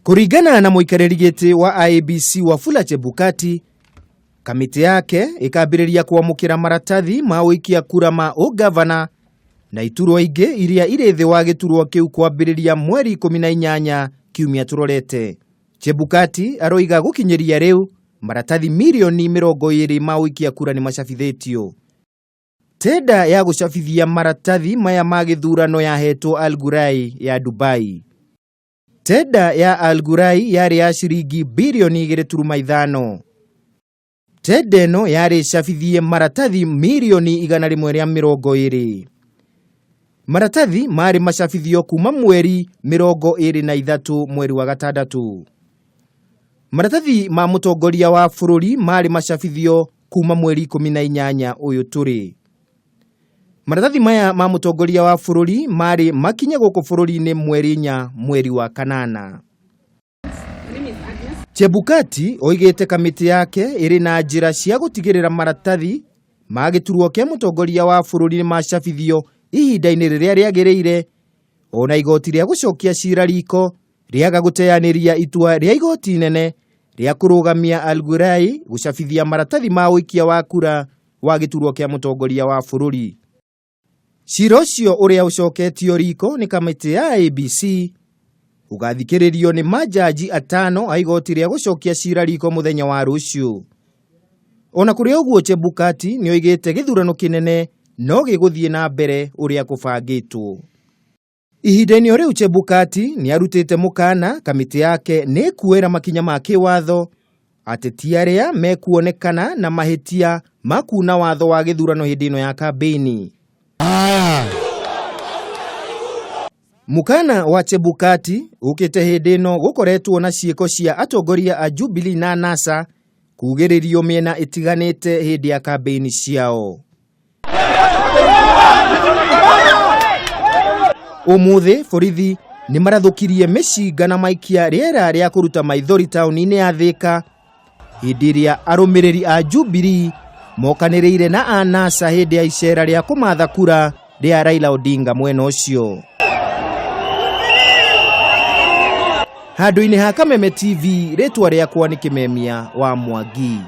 Kuringana na Muikariri wa IEBC Wafula Chebukati, kamiti yake ikambiriria kuamukira maratathi ma uikia kura ma ugavana na iturwa ingi iria iri thi wa giturwa kiu kwambiriria mweri 18 kiumia turorete. Chebukati aroiga gukinyeria riu maratathi milioni 20 ma uikia kura ni macabithitio. Tenda ya gucabithia maratathi maya ma githurano yahetwo Al-Gurai ya Dubai. Tenda ya Al-Gurai yari ya ciigii bilioni 2.5. Tenda eno yari cabithie maratathi milioni 120. Maratathi mari macabithio kuma mweri 23 mweri wa gatandatu. Maratathi ma mutongoria wa bururi mari macabithio kuma mweri 18 uyu turi. Maratathi maya ma mutongoria wa bururi mari makinye guku bururi-ini mweri 4 mweri wa kanana. Chebukati oigite kamiti yake iri na njira cia gutigirira maratathi ma giturwo kia mutongoria wa bururi macabithio ihinda-ini riria riagiriire, ona igoti ria gucokia cira riko riaga guteaniria itua ria igoti-inene ria kurugamia Al-Gurai gucabithia maratathi ma uikia wa kura wa giturwo kia mutongoria wa bururi. Cira ucio uria ucoketio riko ni kamiti ya IEBC ugathikiririo ni majaji 5 a igoti ria gucokia cira riko muthenya wa rucio. Ona kuri uguo Chebukati ni oigite githurano kinene no giguthie na mbere uria kubangitwo. Ihinda-ini riu Chebukati ni arutite mukana kamiti yake ni kuera makinya ma kiwatho ateti aria mekuonekana na mahitia makuna watho wa githurano hindi ino ya kambeni. Mukana wa Chebukati ukite hindi ino gukoretwo na ciiko cia atongoria a Jubilee na NASA kugiririo miena itiganite hindi ya kambeni ciao. Umuthi borithi ni marathukirie micinga na maikia riera ria kuruta maithori tauni-ini ya Thika hindi iria arumiriri a Jubilee mokaniriire na a NASA hindi ya icera ria kumatha kura ria Raila Odinga mwena ucio. Handu-ini ha Kameme TV, ritwa riakwa ni Kimemia wa Mwangi.